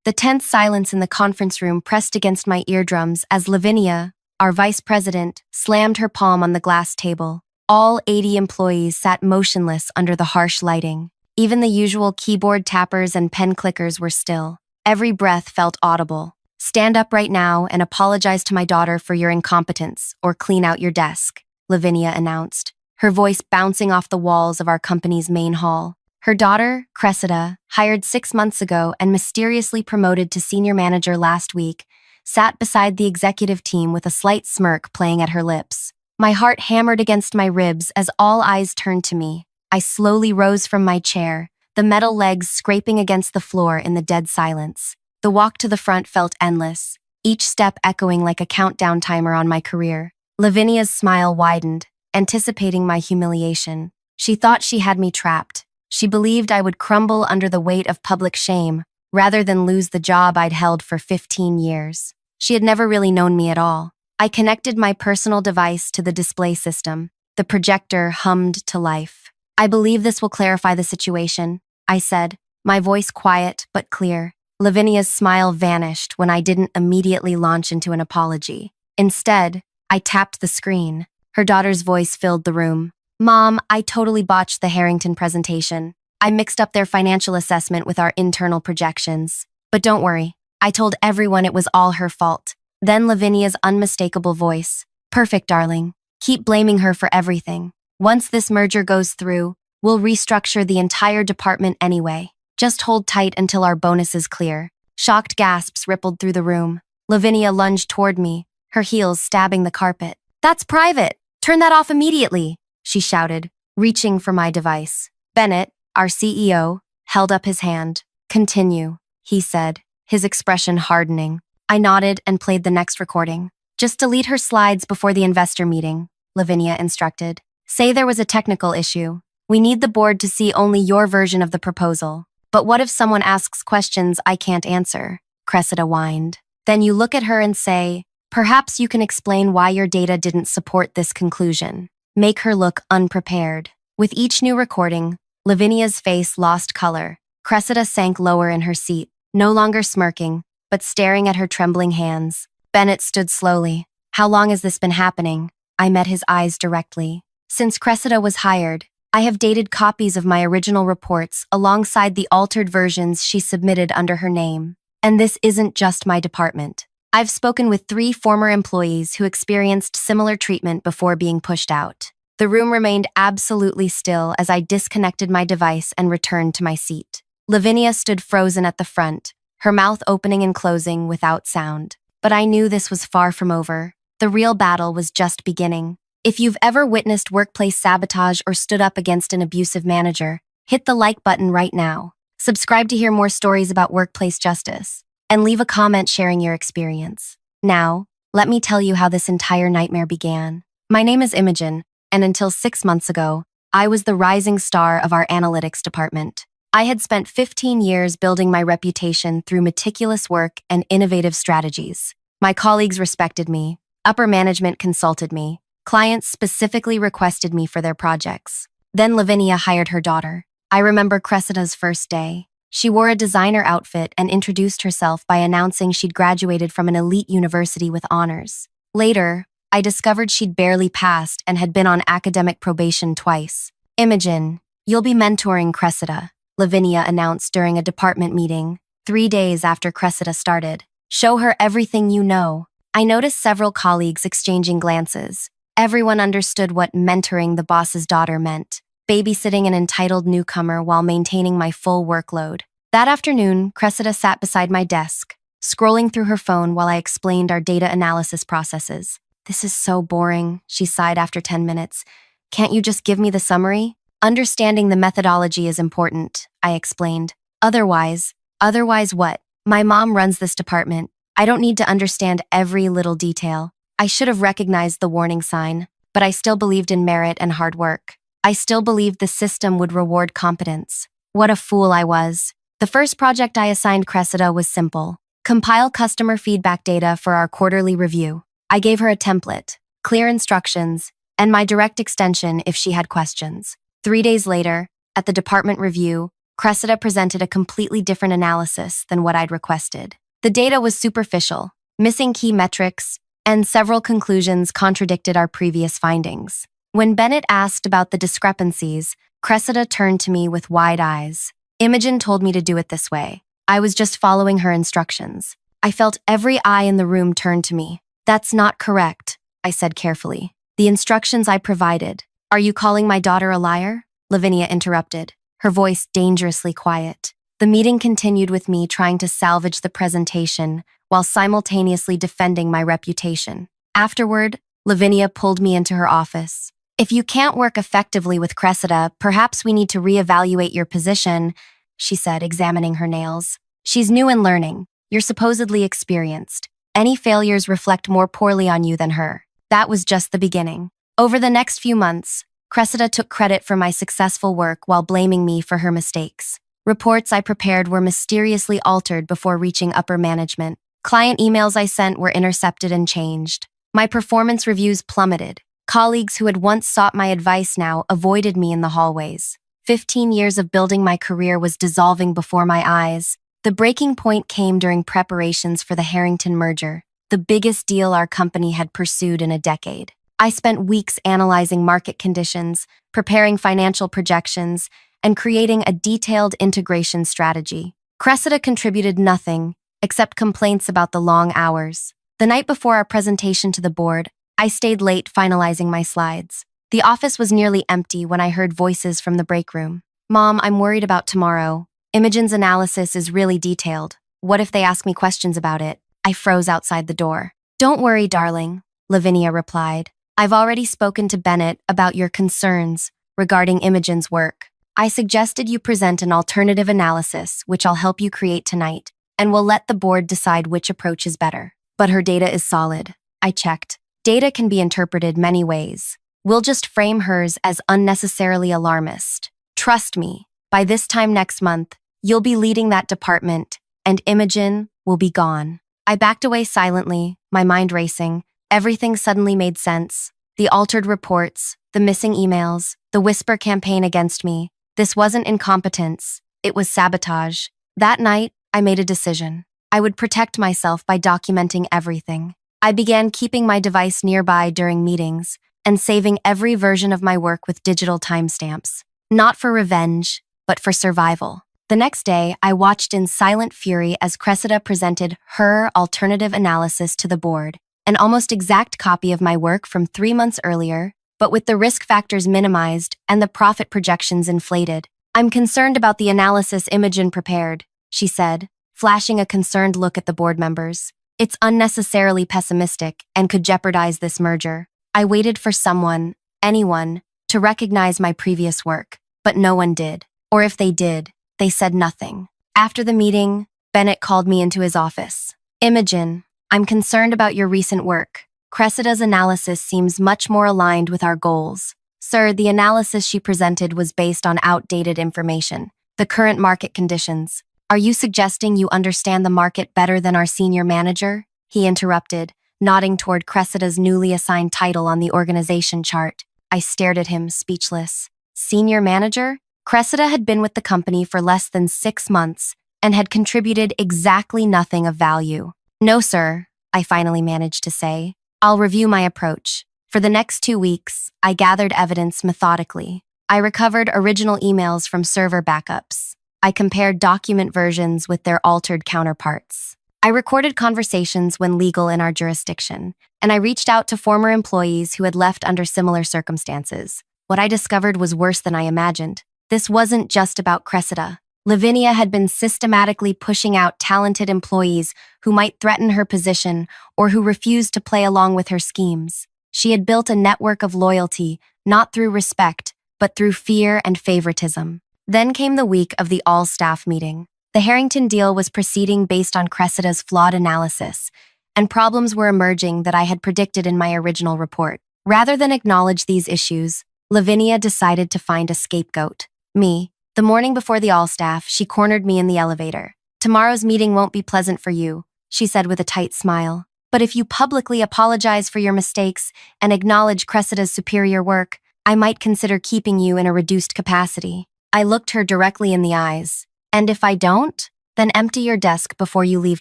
The tense silence in the conference room pressed against my eardrums as Lavinia, our vice president, slammed her palm on the glass table. All 80 employees sat motionless under the harsh lighting. Even the usual keyboard tappers and pen clickers were still. Every breath felt audible. "Stand up right now and apologize to my daughter for your incompetence, or clean out your desk," Lavinia announced, her voice bouncing off the walls of our company's main hall. Her daughter, Cressida, hired 6 months ago and mysteriously promoted to senior manager last week, sat beside the executive team with a slight smirk playing at her lips. My heart hammered against my ribs as all eyes turned to me. I slowly rose from my chair, the metal legs scraping against the floor in the dead silence. The walk to the front felt endless, each step echoing like a countdown timer on my career. Lavinia's smile widened, anticipating my humiliation. She thought she had me trapped. She believed I would crumble under the weight of public shame, rather than lose the job I'd held for 15 years. She had never really known me at all. I connected my personal device to the display system. The projector hummed to life. "I believe this will clarify the situation," I said, my voice quiet but clear. Lavinia's smile vanished when I didn't immediately launch into an apology. Instead, I tapped the screen. Her daughter's voice filled the room. "Mom, I totally botched the Harrington presentation. I mixed up their financial assessment with our internal projections. But don't worry, I told everyone it was all her fault." Then Lavinia's unmistakable voice. "Perfect, darling. Keep blaming her for everything. Once this merger goes through, we'll restructure the entire department anyway. Just hold tight until our bonuses clear." Shocked gasps rippled through the room. Lavinia lunged toward me, her heels stabbing the carpet. "That's private! Turn that off immediately!" she shouted, reaching for my device. Bennett, our CEO, held up his hand. "Continue," he said, his expression hardening. I nodded and played the next recording. "Just delete her slides before the investor meeting," Lavinia instructed. "Say there was a technical issue. We need the board to see only your version of the proposal." "But what if someone asks questions I can't answer?" Cressida whined. "Then you look at her and say, 'Perhaps you can explain why your data didn't support this conclusion.' Make her look unprepared." With each new recording, Lavinia's face lost color. Cressida sank lower in her seat, no longer smirking, but staring at her trembling hands. Bennett stood slowly. "How long has this been happening?" I met his eyes directly. "Since Cressida was hired, I have dated copies of my original reports alongside the altered versions she submitted under her name. And this isn't just my department. I've spoken with 3 former employees who experienced similar treatment before being pushed out." The room remained absolutely still as I disconnected my device and returned to my seat. Lavinia stood frozen at the front, her mouth opening and closing without sound. But I knew this was far from over. The real battle was just beginning. If you've ever witnessed workplace sabotage or stood up against an abusive manager, hit the like button right now. Subscribe to hear more stories about workplace justice, and leave a comment sharing your experience. Now, let me tell you how this entire nightmare began. My name is Imogen, and until 6 months ago, I was the rising star of our analytics department. I had spent 15 years building my reputation through meticulous work and innovative strategies. My colleagues respected me, upper management consulted me, clients specifically requested me for their projects. Then Lavinia hired her daughter. I remember Cressida's first day. She wore a designer outfit and introduced herself by announcing she'd graduated from an elite university with honors. Later, I discovered she'd barely passed and had been on academic probation twice. "Imogen, you'll be mentoring Cressida," Lavinia announced during a department meeting, 3 days after Cressida started. "Show her everything you know." I noticed several colleagues exchanging glances. Everyone understood what mentoring the boss's daughter meant, babysitting an entitled newcomer while maintaining my full workload. That afternoon, Cressida sat beside my desk, scrolling through her phone while I explained our data analysis processes. "This is so boring," she sighed after 10 minutes. "Can't you just give me the summary?" "Understanding the methodology is important," I explained. Otherwise what? My mom runs this department. I don't need to understand every little detail. I should have recognized the warning sign, but I still believed in merit and hard work. I still believed the system would reward competence. What a fool I was. The first project I assigned Cressida was simple: compile customer feedback data for our quarterly review. I gave her a template, clear instructions, and my direct extension if she had questions. 3 days later, at the department review, Cressida presented a completely different analysis than what I'd requested. The data was superficial, missing key metrics, and several conclusions contradicted our previous findings. When Bennett asked about the discrepancies, Cressida turned to me with wide eyes. Imogen told me to do it this way. I was just following her instructions. I felt every eye in the room turn to me. That's not correct, I said carefully. The instructions I provided. Are you calling my daughter a liar? Lavinia interrupted, her voice dangerously quiet. The meeting continued with me trying to salvage the presentation while simultaneously defending my reputation. Afterward, Lavinia pulled me into her office. If you can't work effectively with Cressida, perhaps we need to reevaluate your position, she said, examining her nails. She's new in learning. You're supposedly experienced. Any failures reflect more poorly on you than her. That was just the beginning. Over the next few months, Cressida took credit for my successful work while blaming me for her mistakes. Reports I prepared were mysteriously altered before reaching upper management. Client emails I sent were intercepted and changed. My performance reviews plummeted. Colleagues who had once sought my advice now avoided me in the hallways. 15 years of building my career was dissolving before my eyes. The breaking point came during preparations for the Harrington merger, the biggest deal our company had pursued in a decade. I spent weeks analyzing market conditions, preparing financial projections, and creating a detailed integration strategy. Cressida contributed nothing, except complaints about the long hours. The night before our presentation to the board, I stayed late finalizing my slides. The office was nearly empty when I heard voices from the break room. Mom, I'm worried about tomorrow. Imogen's analysis is really detailed. What if they ask me questions about it? I froze outside the door. Don't worry, darling, Lavinia replied. I've already spoken to Bennett about your concerns regarding Imogen's work. I suggested you present an alternative analysis, which I'll help you create tonight, and we'll let the board decide which approach is better. But her data is solid. I checked. Data can be interpreted many ways. We'll just frame hers as unnecessarily alarmist. Trust me, by this time next month, you'll be leading that department, and Imogen will be gone. I backed away silently, my mind racing. Everything suddenly made sense. The altered reports, the missing emails, the whisper campaign against me. This wasn't incompetence, it was sabotage. That night, I made a decision. I would protect myself by documenting everything. I began keeping my device nearby during meetings and saving every version of my work with digital timestamps. Not for revenge, but for survival. The next day, I watched in silent fury as Cressida presented her alternative analysis to the board, an almost exact copy of my work from 3 months earlier, but with the risk factors minimized and the profit projections inflated. I'm concerned about the analysis Imogen prepared, she said, flashing a concerned look at the board members. It's unnecessarily pessimistic and could jeopardize this merger. I waited for someone, anyone, to recognize my previous work, but no one did. Or if they did, they said nothing. After the meeting, Bennett called me into his office. Imogen, I'm concerned about your recent work. Cressida's analysis seems much more aligned with our goals. Sir, the analysis she presented was based on outdated information, the current market conditions. Are you suggesting you understand the market better than our senior manager? He interrupted, nodding toward Cressida's newly assigned title on the organization chart. I stared at him, speechless. Senior manager? Cressida had been with the company for less than 6 months and had contributed exactly nothing of value. No, sir, I finally managed to say. I'll review my approach. For the next 2 weeks, I gathered evidence methodically. I recovered original emails from server backups. I compared document versions with their altered counterparts. I recorded conversations when legal in our jurisdiction, and I reached out to former employees who had left under similar circumstances. What I discovered was worse than I imagined. This wasn't just about Cressida. Lavinia had been systematically pushing out talented employees who might threaten her position or who refused to play along with her schemes. She had built a network of loyalty, not through respect, but through fear and favoritism. Then came the week of the all-staff meeting. The Harrington deal was proceeding based on Cressida's flawed analysis, and problems were emerging that I had predicted in my original report. Rather than acknowledge these issues, Lavinia decided to find a scapegoat. Me. The morning before the all-staff, she cornered me in the elevator. Tomorrow's meeting won't be pleasant for you, she said with a tight smile. But if you publicly apologize for your mistakes and acknowledge Cressida's superior work, I might consider keeping you in a reduced capacity. I looked her directly in the eyes. And if I don't, then empty your desk before you leave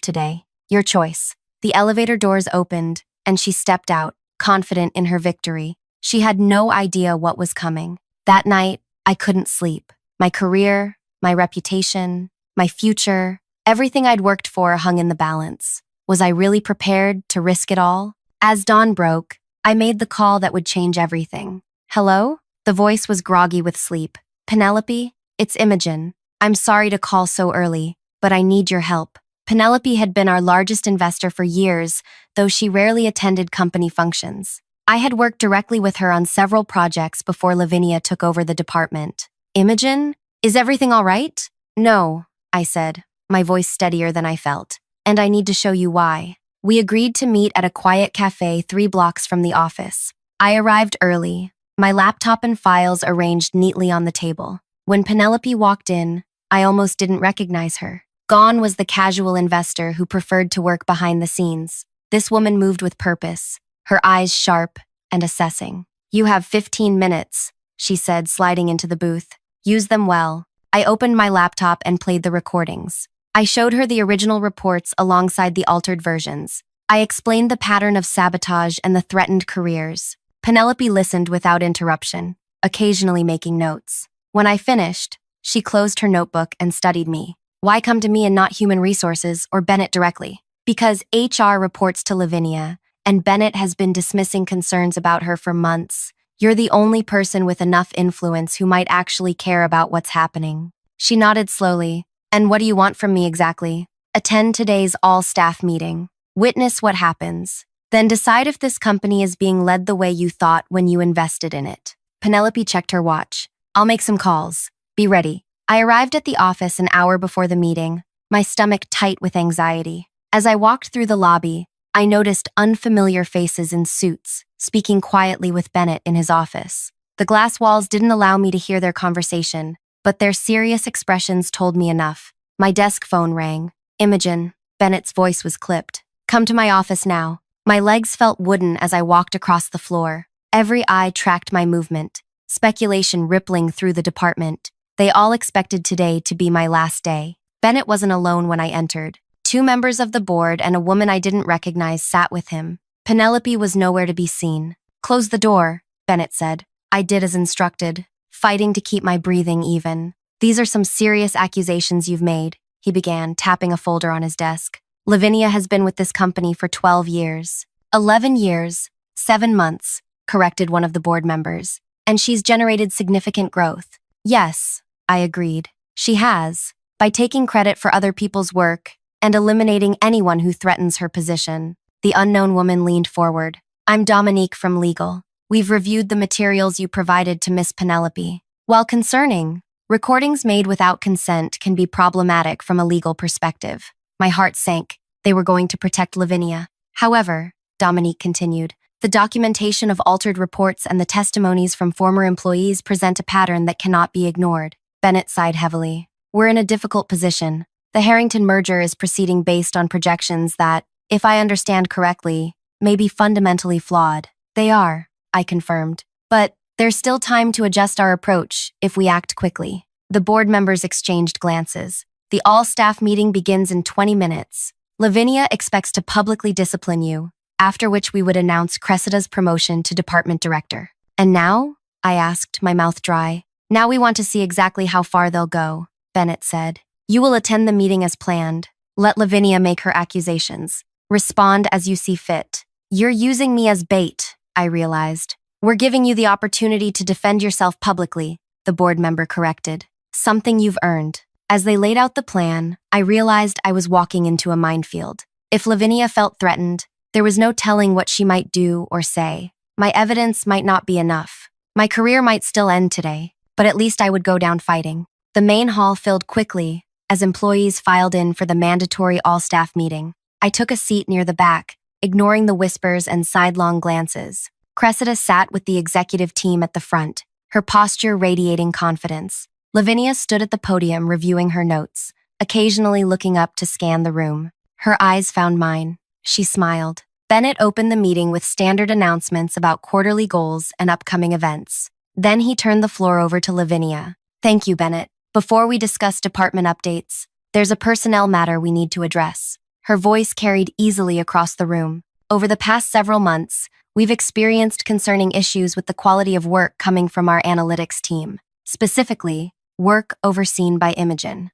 today. Your choice. The elevator doors opened, and she stepped out, confident in her victory. She had no idea what was coming. That night, I couldn't sleep. My career, my reputation, my future, everything I'd worked for hung in the balance. Was I really prepared to risk it all? As dawn broke, I made the call that would change everything. Hello? The voice was groggy with sleep. Penelope, it's Imogen. I'm sorry to call so early, but I need your help. Penelope had been our largest investor for years, though she rarely attended company functions. I had worked directly with her on several projects before Lavinia took over the department. Imogen? Is everything all right? No, I said, my voice steadier than I felt. And I need to show you why. We agreed to meet at a quiet cafe 3 blocks from the office. I arrived early, my laptop and files arranged neatly on the table. When Penelope walked in, I almost didn't recognize her. Gone was the casual investor who preferred to work behind the scenes. This woman moved with purpose, her eyes sharp and assessing. You have 15 minutes, she said, sliding into the booth. Use them well. I opened my laptop and played the recordings. I showed her the original reports alongside the altered versions. I explained the pattern of sabotage and the threatened careers. Penelope listened without interruption, occasionally making notes. When I finished, she closed her notebook and studied me. Why come to me and not human resources or Bennett directly? Because HR reports to Lavinia, and Bennett has been dismissing concerns about her for months. You're the only person with enough influence who might actually care about what's happening. She nodded slowly. And what do you want from me exactly? Attend today's all-staff meeting. Witness what happens. Then decide if this company is being led the way you thought when you invested in it. Penelope checked her watch. I'll make some calls. Be ready. I arrived at the office an hour before the meeting, my stomach tight with anxiety. As I walked through the lobby, I noticed unfamiliar faces in suits, speaking quietly with Bennett in his office. The glass walls didn't allow me to hear their conversation, but their serious expressions told me enough. My desk phone rang. Imogen. Bennett's voice was clipped. Come to my office now. My legs felt wooden as I walked across the floor. Every eye tracked my movement, speculation rippling through the department. They all expected today to be my last day. Bennett wasn't alone when I entered. 2 members of the board and a woman I didn't recognize sat with him. Penelope was nowhere to be seen. Close the door, Bennett said. I did as instructed, fighting to keep my breathing even. These are some serious accusations you've made, he began, tapping a folder on his desk. Lavinia has been with this company for 12 years. 11 years, 7 months, corrected one of the board members. And she's generated significant growth. Yes, I agreed. She has, by taking credit for other people's work and eliminating anyone who threatens her position. The unknown woman leaned forward. I'm Dominique from legal. We've reviewed the materials you provided to Miss Penelope. While concerning, recordings made without consent can be problematic from a legal perspective. My heart sank. They were going to protect Lavinia. However, Dominique continued, the documentation of altered reports and the testimonies from former employees present a pattern that cannot be ignored. Bennett sighed heavily. We're in a difficult position. The Harrington merger is proceeding based on projections that, if I understand correctly, may be fundamentally flawed. They are, I confirmed. But there's still time to adjust our approach if we act quickly. The board members exchanged glances. The all-staff meeting begins in 20 minutes. Lavinia expects to publicly discipline you, after which we would announce Cressida's promotion to department director. And now? I asked, my mouth dry. Now we want to see exactly how far they'll go, Bennett said. You will attend the meeting as planned. Let Lavinia make her accusations. Respond as you see fit. You're using me as bait, I realized. We're giving you the opportunity to defend yourself publicly, the board member corrected. Something you've earned. As they laid out the plan, I realized I was walking into a minefield. If Lavinia felt threatened, there was no telling what she might do or say. My evidence might not be enough. My career might still end today, but at least I would go down fighting. The main hall filled quickly as employees filed in for the mandatory all-staff meeting. I took a seat near the back, ignoring the whispers and sidelong glances. Cressida sat with the executive team at the front, her posture radiating confidence. Lavinia stood at the podium reviewing her notes, occasionally looking up to scan the room. Her eyes found mine. She smiled. Bennett opened the meeting with standard announcements about quarterly goals and upcoming events. Then he turned the floor over to Lavinia. Thank you, Bennett. Before we discuss department updates, there's a personnel matter we need to address. Her voice carried easily across the room. Over the past several months, we've experienced concerning issues with the quality of work coming from our analytics team, specifically, work overseen by Imogen.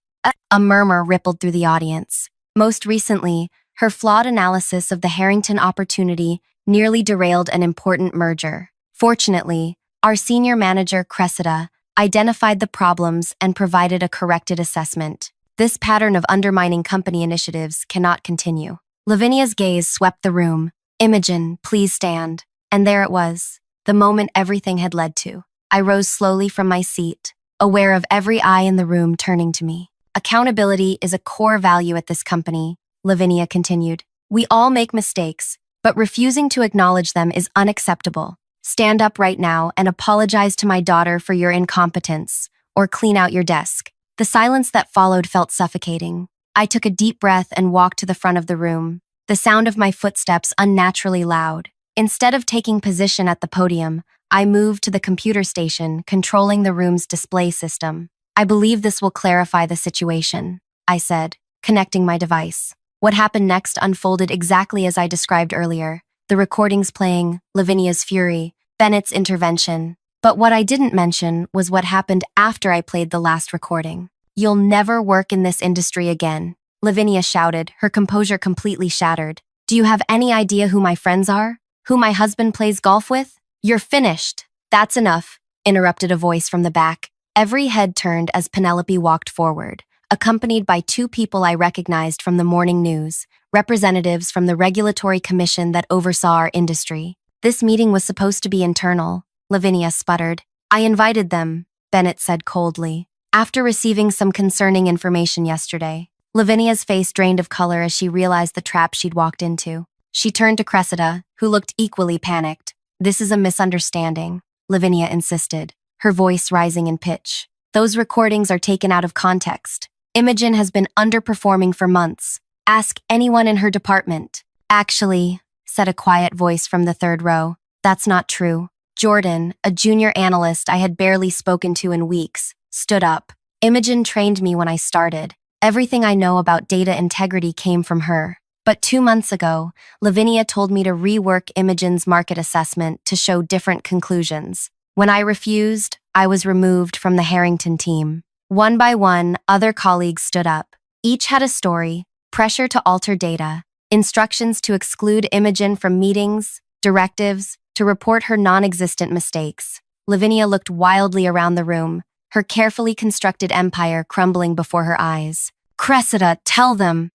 A murmur rippled through the audience. Most recently, her flawed analysis of the Harrington opportunity nearly derailed an important merger. Fortunately, our senior manager, Cressida, identified the problems and provided a corrected assessment. This pattern of undermining company initiatives cannot continue. Lavinia's gaze swept the room. Imogen, please stand. And there it was, the moment everything had led to. I rose slowly from my seat, aware of every eye in the room turning to me. Accountability is a core value at this company, Lavinia continued. We all make mistakes, but refusing to acknowledge them is unacceptable. Stand up right now and apologize to my daughter for your incompetence, or clean out your desk. The silence that followed felt suffocating. I took a deep breath and walked to the front of the room, the sound of my footsteps unnaturally loud. Instead of taking position at the podium, I moved to the computer station, controlling the room's display system. I believe this will clarify the situation, I said, connecting my device. What happened next unfolded exactly as I described earlier, the recordings playing, Lavinia's fury, Bennett's intervention. But what I didn't mention was what happened after I played the last recording. You'll never work in this industry again, Lavinia shouted, her composure completely shattered. Do you have any idea who my friends are? Who my husband plays golf with? You're finished. That's enough, interrupted a voice from the back. Every head turned as Penelope walked forward, accompanied by two people I recognized from the morning news, representatives from the regulatory commission that oversaw our industry. This meeting was supposed to be internal, Lavinia sputtered. I invited them, Bennett said coldly. After receiving some concerning information yesterday, Lavinia's face drained of color as she realized the trap she'd walked into. She turned to Cressida, who looked equally panicked. This is a misunderstanding, Lavinia insisted, her voice rising in pitch. Those recordings are taken out of context. Imogen has been underperforming for months. Ask anyone in her department. Actually, said a quiet voice from the third row, that's not true. Jordan, a junior analyst I had barely spoken to in weeks, stood up. Imogen trained me when I started. Everything I know about data integrity came from her. But 2 months ago, Lavinia told me to rework Imogen's market assessment to show different conclusions. When I refused, I was removed from the Harrington team. One by one, other colleagues stood up. Each had a story, pressure to alter data, instructions to exclude Imogen from meetings, directives, to report her non-existent mistakes. Lavinia looked wildly around the room, her carefully constructed empire crumbling before her eyes. Cressida, tell them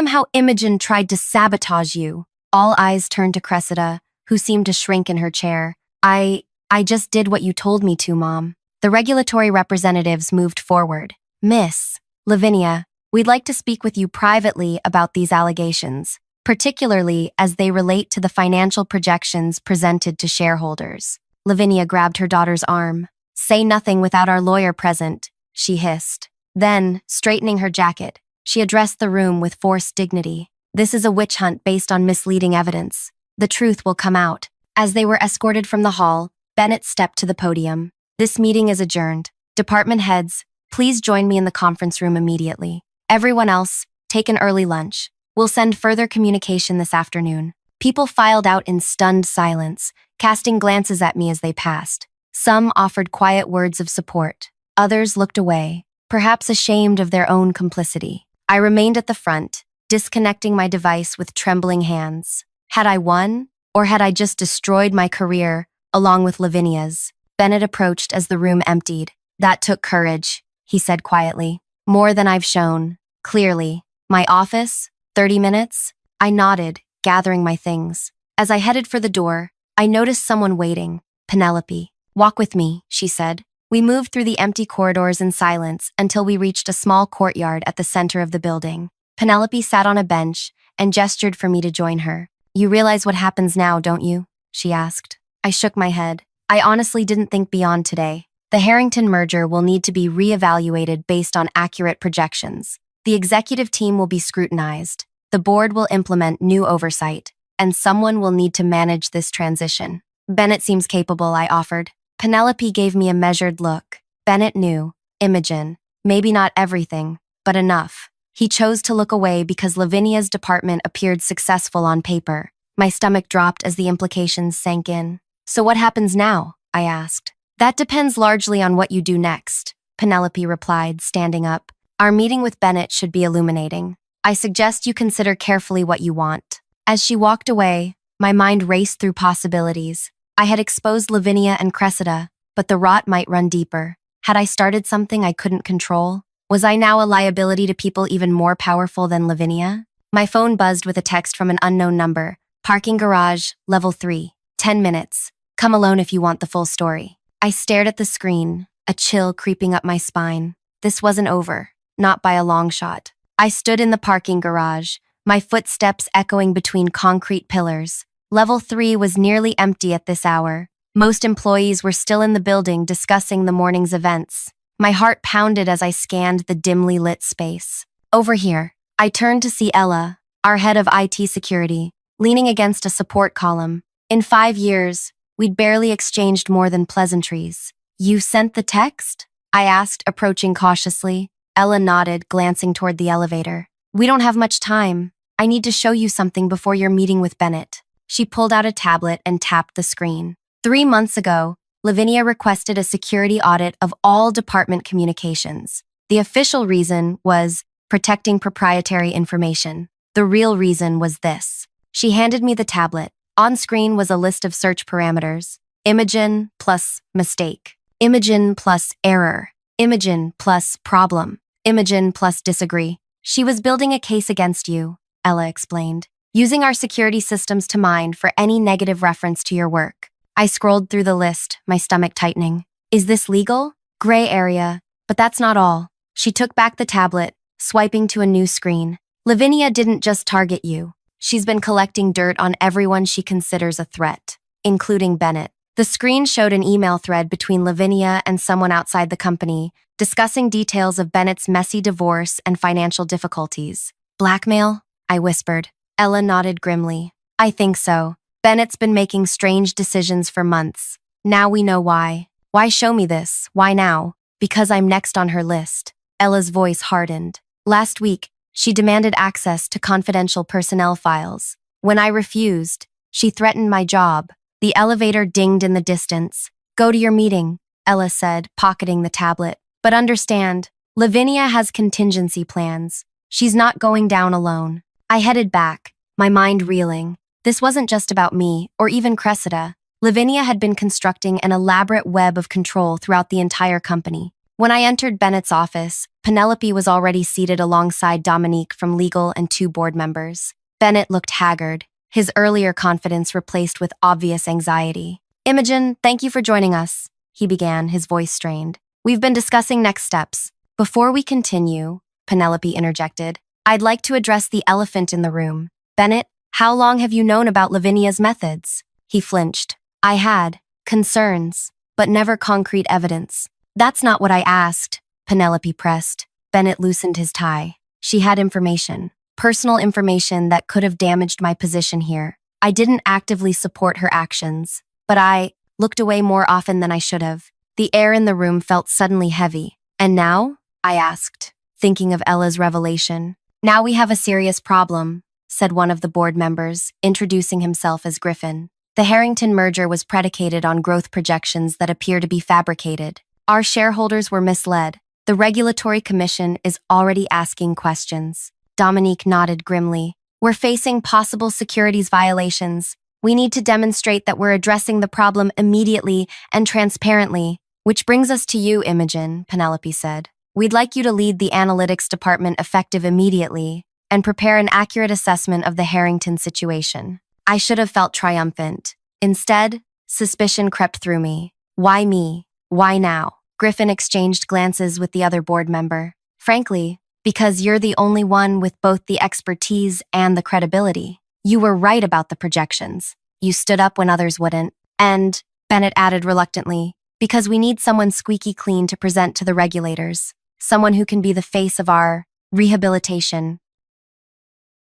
how Imogen tried to sabotage you. All eyes turned to Cressida, who seemed to shrink in her chair. I just did what you told me to, Mom. The regulatory representatives moved forward. Miss Lavinia, we'd like to speak with you privately about these allegations, particularly as they relate to the financial projections presented to shareholders. Lavinia grabbed her daughter's arm. Say nothing without our lawyer present, she hissed. Then, straightening her jacket, she addressed the room with forced dignity. This is a witch hunt based on misleading evidence. The truth will come out. As they were escorted from the hall, Bennett stepped to the podium. This meeting is adjourned. Department heads, please join me in the conference room immediately. Everyone else, take an early lunch. We'll send further communication this afternoon. People filed out in stunned silence, casting glances at me as they passed. Some offered quiet words of support. Others looked away, perhaps ashamed of their own complicity. I remained at the front, disconnecting my device with trembling hands. Had I won, or had I just destroyed my career, along with Lavinia's? Bennett approached as the room emptied. That took courage, he said quietly. More than I've shown. Clearly. My office? 30 minutes? I nodded, gathering my things. As I headed for the door, I noticed someone waiting. Penelope. Walk with me, she said. We moved through the empty corridors in silence until we reached a small courtyard at the center of the building. Penelope sat on a bench and gestured for me to join her. You realize what happens now, don't you? She asked. I shook my head. I honestly didn't think beyond today. The Harrington merger will need to be reevaluated based on accurate projections. The executive team will be scrutinized. The board will implement new oversight, and someone will need to manage this transition. Bennett seems capable, I offered. Penelope gave me a measured look. Bennett knew. Imogen, maybe not everything, but enough. He chose to look away because Lavinia's department appeared successful on paper. My stomach dropped as the implications sank in. So what happens now? I asked. That depends largely on what you do next, Penelope replied, standing up. Our meeting with Bennett should be illuminating. I suggest you consider carefully what you want. As she walked away, my mind raced through possibilities. I had exposed Lavinia and Cressida, but the rot might run deeper. Had I started something I couldn't control? Was I now a liability to people even more powerful than Lavinia? My phone buzzed with a text from an unknown number. Parking garage, level 3. 10 minutes. Come alone if you want the full story. I stared at the screen, a chill creeping up my spine. This wasn't over, not by a long shot. I stood in the parking garage, my footsteps echoing between concrete pillars. Level 3 was nearly empty at this hour. Most employees were still in the building discussing the morning's events. My heart pounded as I scanned the dimly lit space. Over here, I turned to see Ella, our head of IT security, leaning against a support column. In 5 years, we'd barely exchanged more than pleasantries. You sent the text? I asked, approaching cautiously. Ella nodded, glancing toward the elevator. We don't have much time. I need to show you something before your meeting with Bennett. She pulled out a tablet and tapped the screen. 3 months ago, Lavinia requested a security audit of all department communications. The official reason was protecting proprietary information. The real reason was this. She handed me the tablet. On screen was a list of search parameters. Imogen plus mistake. Imogen plus error. Imogen plus problem. Imogen plus disagree. She was building a case against you, Ella explained, using our security systems to mine for any negative reference to your work. I scrolled through the list, my stomach tightening. Is this legal? Gray area. But that's not all. She took back the tablet, swiping to a new screen. Lavinia didn't just target you. She's been collecting dirt on everyone she considers a threat, including Bennett. The screen showed an email thread between Lavinia and someone outside the company, discussing details of Bennett's messy divorce and financial difficulties. Blackmail? I whispered. Ella nodded grimly. I think so. Bennett's been making strange decisions for months. Now we know why. Why show me this? Why now? Because I'm next on her list. Ella's voice hardened. Last week, she demanded access to confidential personnel files. When I refused, she threatened my job. The elevator dinged in the distance. Go to your meeting, Ella said, pocketing the tablet. But understand, Lavinia has contingency plans. She's not going down alone. I headed back, my mind reeling. This wasn't just about me, or even Cressida. Lavinia had been constructing an elaborate web of control throughout the entire company. When I entered Bennett's office, Penelope was already seated alongside Dominique from legal and 2 board members. Bennett looked haggard, his earlier confidence replaced with obvious anxiety. Imogen, thank you for joining us, he began, his voice strained. We've been discussing next steps. Before we continue, Penelope interjected, I'd like to address the elephant in the room. Bennett, how long have you known about Lavinia's methods? He flinched. I had concerns, but never concrete evidence. That's not what I asked, Penelope pressed. Bennett loosened his tie. She had information, personal information that could have damaged my position here. I didn't actively support her actions, but I looked away more often than I should have. The air in the room felt suddenly heavy. And now? I asked, thinking of Ella's revelation. Now we have a serious problem, said one of the board members, introducing himself as Griffin. The Harrington merger was predicated on growth projections that appear to be fabricated. Our shareholders were misled. The Regulatory Commission is already asking questions. Dominique nodded grimly. We're facing possible securities violations. We need to demonstrate that we're addressing the problem immediately and transparently. Which brings us to you, Imogen, Penelope said. We'd like you to lead the analytics department effective immediately and prepare an accurate assessment of the Harrington situation. I should have felt triumphant. Instead, suspicion crept through me. Why me? Why now? Griffin exchanged glances with the other board member. Frankly, because you're the only one with both the expertise and the credibility. You were right about the projections. You stood up when others wouldn't. And, Bennett added reluctantly, because we need someone squeaky clean to present to the regulators. Someone who can be the face of our rehabilitation.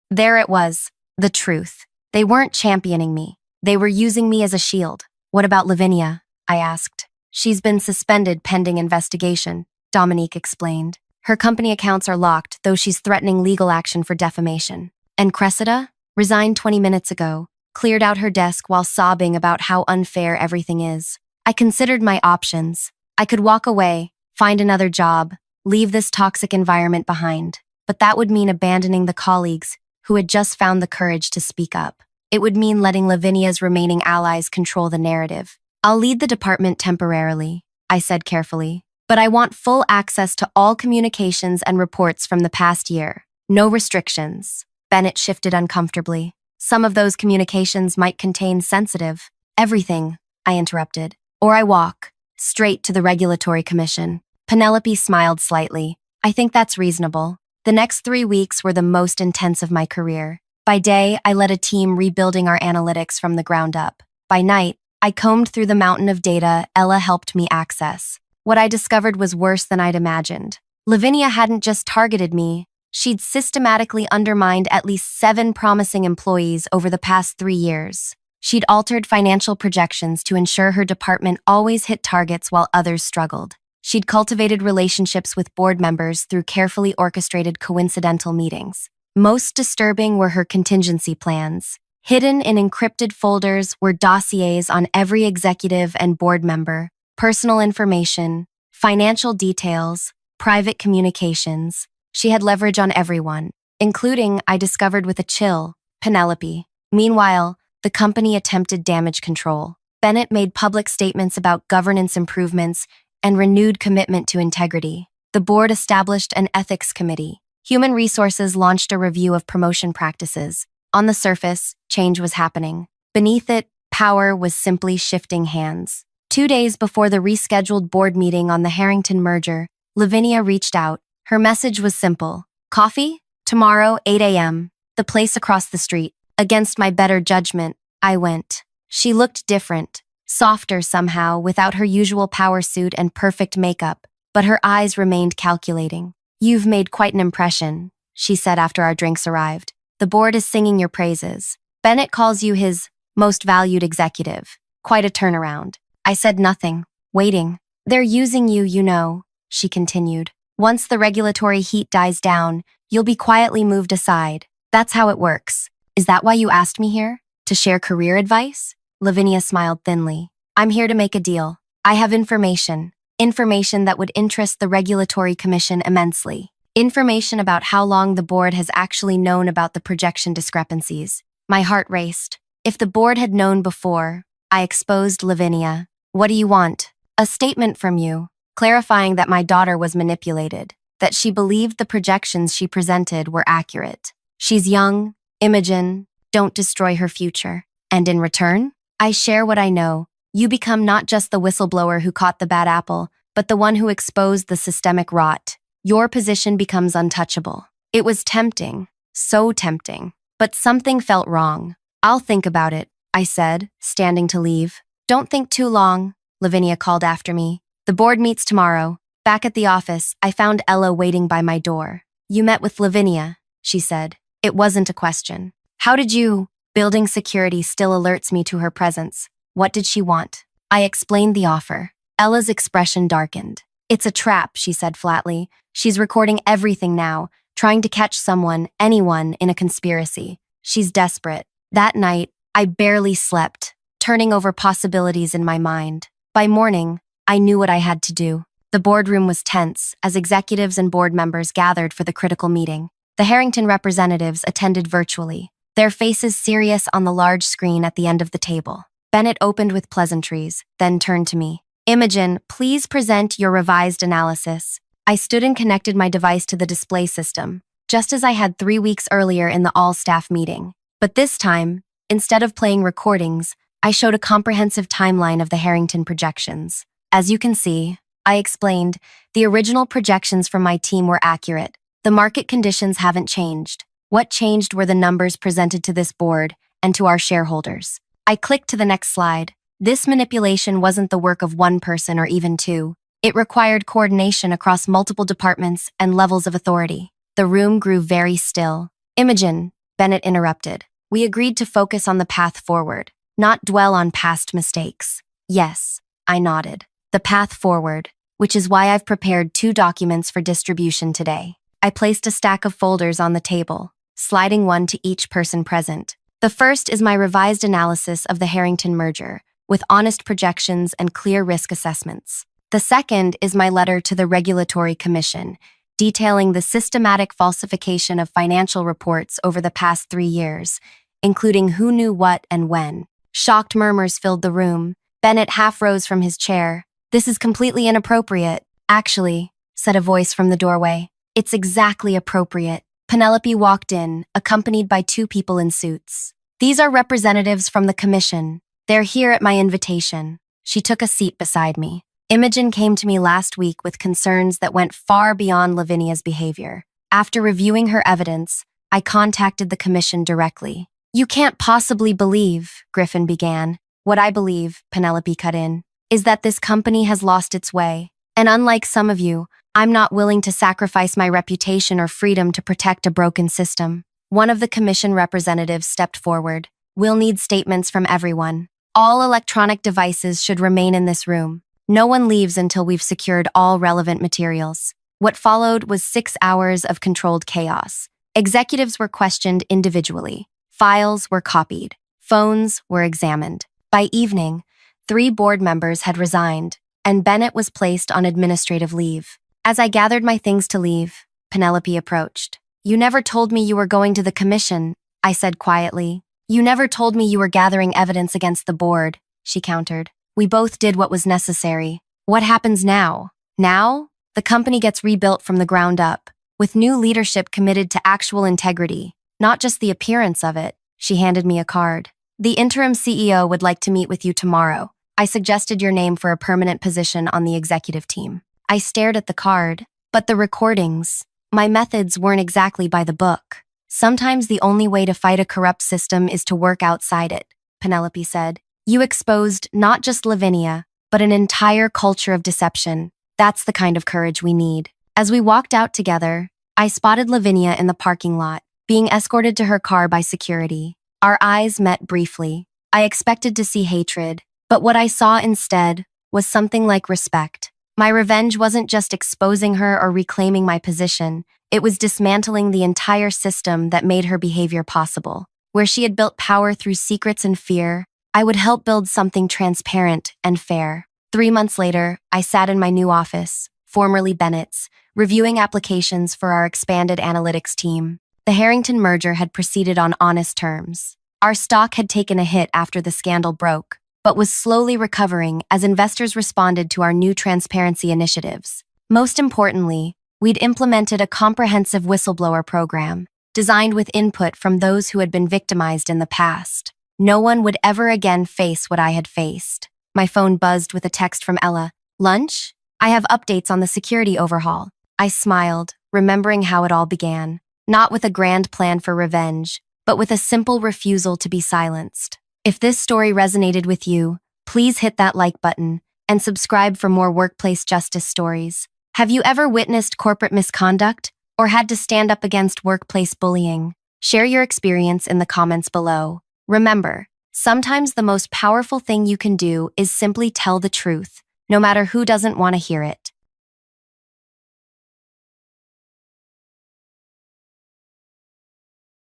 There it was, the truth. They weren't championing me. They were using me as a shield. What about Lavinia? I asked. She's been suspended pending investigation. Dominique explained. Her company accounts are locked, though she's threatening legal action for defamation. And Cressida, resigned 20 minutes ago, cleared out her desk while sobbing about how unfair everything is. I considered my options. I could walk away, find another job, leave this toxic environment behind. But that would mean abandoning the colleagues who had just found the courage to speak up. It would mean letting Lavinia's remaining allies control the narrative. I'll lead the department temporarily, I said carefully, but I want full access to all communications and reports from the past year. No restrictions. Bennett shifted uncomfortably. Some of those communications might contain sensitive. Everything, I interrupted. Or I walk, straight to the Regulatory Commission. Penelope smiled slightly. I think that's reasonable. The next 3 weeks were the most intense of my career. By day, I led a team rebuilding our analytics from the ground up. By night, I combed through the mountain of data Ella helped me access. What I discovered was worse than I'd imagined. Lavinia hadn't just targeted me. She'd systematically undermined at least 7 promising employees over the past 3 years. She'd altered financial projections to ensure her department always hit targets while others struggled. She'd cultivated relationships with board members through carefully orchestrated coincidental meetings. Most disturbing were her contingency plans. Hidden in encrypted folders were dossiers on every executive and board member, personal information, financial details, private communications. She had leverage on everyone, including, I discovered with a chill, Penelope. Meanwhile, the company attempted damage control. Bennett made public statements about governance improvements and renewed commitment to integrity. The board established an ethics committee. Human Resources launched a review of promotion practices. On the surface, change was happening. Beneath it, power was simply shifting hands. 2 days before the rescheduled board meeting on the Harrington merger, Lavinia reached out. Her message was simple. Coffee? Tomorrow, 8 a.m. The place across the street. Against my better judgment, I went. She looked different, softer somehow, without her usual power suit and perfect makeup, but her eyes remained calculating. You've made quite an impression, she said after our drinks arrived. The board is singing your praises. Bennett calls you his most valued executive. Quite a turnaround. I said nothing, waiting. They're using you, you know, she continued. Once the regulatory heat dies down, you'll be quietly moved aside. That's how it works. Is that why you asked me here? To share career advice? Lavinia smiled thinly. I'm here to make a deal. I have information that would interest the Regulatory Commission immensely. Information about how long the board has actually known about the projection discrepancies. My heart raced. If the board had known before, I exposed Lavinia. What do you want? A statement from you, clarifying that my daughter was manipulated, that she believed the projections she presented were accurate. She's young, Imogen, don't destroy her future. And in return, I share what I know. You become not just the whistleblower who caught the bad apple, but the one who exposed the systemic rot. Your position becomes untouchable. It was tempting, so tempting, but something felt wrong. I'll think about it, I said, standing to leave. Don't think too long, Lavinia called after me. The board meets tomorrow. Back at the office, I found Ella waiting by my door. You met with Lavinia, she said. It wasn't a question. How did you? Building security still alerts me to her presence. What did she want? I explained the offer. Ella's expression darkened. It's a trap, she said flatly. She's recording everything now, trying to catch someone, anyone, in a conspiracy. She's desperate. That night, I barely slept, turning over possibilities in my mind. By morning, I knew what I had to do. The boardroom was tense as executives and board members gathered for the critical meeting. The Harrington representatives attended virtually, their faces serious on the large screen at the end of the table. Bennett opened with pleasantries, then turned to me. Imogen, please present your revised analysis. I stood and connected my device to the display system, just as I had 3 weeks earlier in the all-staff meeting. But this time, instead of playing recordings, I showed a comprehensive timeline of the Harrington projections. As you can see, I explained, the original projections from my team were accurate. The market conditions haven't changed. What changed were the numbers presented to this board and to our shareholders. I clicked to the next slide. This manipulation wasn't the work of one person or even 2. It required coordination across multiple departments and levels of authority. The room grew very still. Imogen, Bennett interrupted. We agreed to focus on the path forward, not dwell on past mistakes. Yes, I nodded. The path forward. which is why I've prepared 2 documents for distribution today. I placed a stack of folders on the table, sliding one to each person present. The first is my revised analysis of the Harrington merger, with honest projections and clear risk assessments. The second is my letter to the Regulatory Commission, detailing the systematic falsification of financial reports over the past 3 years, including who knew what and when. Shocked murmurs filled the room. Bennett half rose from his chair. "This is completely inappropriate." "Actually," said a voice from the doorway, "it's exactly appropriate." Penelope walked in, accompanied by 2 people in suits. "These are representatives from the commission. They're here at my invitation." She took a seat beside me. Imogen came to me last week with concerns that went far beyond Lavinia's behavior. After reviewing her evidence, I contacted the commission directly. "You can't possibly believe," Griffin began. "What I believe," Penelope cut in, "is that this company has lost its way. And unlike some of you, I'm not willing to sacrifice my reputation or freedom to protect a broken system." One of the commission representatives stepped forward. "We'll need statements from everyone. All electronic devices should remain in this room. No one leaves until we've secured all relevant materials." What followed was 6 hours of controlled chaos. Executives were questioned individually. Files were copied. Phones were examined. By evening, 3 board members had resigned, and Bennett was placed on administrative leave. As I gathered my things to leave, Penelope approached. "You never told me you were going to the commission," I said quietly. "You never told me you were gathering evidence against the board," she countered. "We both did what was necessary. What happens now?" "Now? The company gets rebuilt from the ground up, with new leadership committed to actual integrity, not just the appearance of it." She handed me a card. "The interim CEO would like to meet with you tomorrow. I suggested your name for a permanent position on the executive team." I stared at the card, but the recordings. My methods weren't exactly by the book. "Sometimes the only way to fight a corrupt system is to work outside it," Penelope said. "You exposed not just Lavinia, but an entire culture of deception. That's the kind of courage we need." As we walked out together, I spotted Lavinia in the parking lot, being escorted to her car by security. Our eyes met briefly. I expected to see hatred, but what I saw instead was something like respect. My revenge wasn't just exposing her or reclaiming my position, it was dismantling the entire system that made her behavior possible. Where she had built power through secrets and fear, I would help build something transparent and fair. 3 months later, I sat in my new office, formerly Bennett's, reviewing applications for our expanded analytics team. The Harrington merger had proceeded on honest terms. Our stock had taken a hit after the scandal broke, but was slowly recovering as investors responded to our new transparency initiatives. Most importantly, we'd implemented a comprehensive whistleblower program, designed with input from those who had been victimized in the past. No one would ever again face what I had faced. My phone buzzed with a text from Ella. "Lunch? I have updates on the security overhaul." I smiled, remembering how it all began. Not with a grand plan for revenge, but with a simple refusal to be silenced. If this story resonated with you, please hit that like button and subscribe for more workplace justice stories. Have you ever witnessed corporate misconduct or had to stand up against workplace bullying? Share your experience in the comments below. Remember, sometimes the most powerful thing you can do is simply tell the truth, no matter who doesn't want to hear it.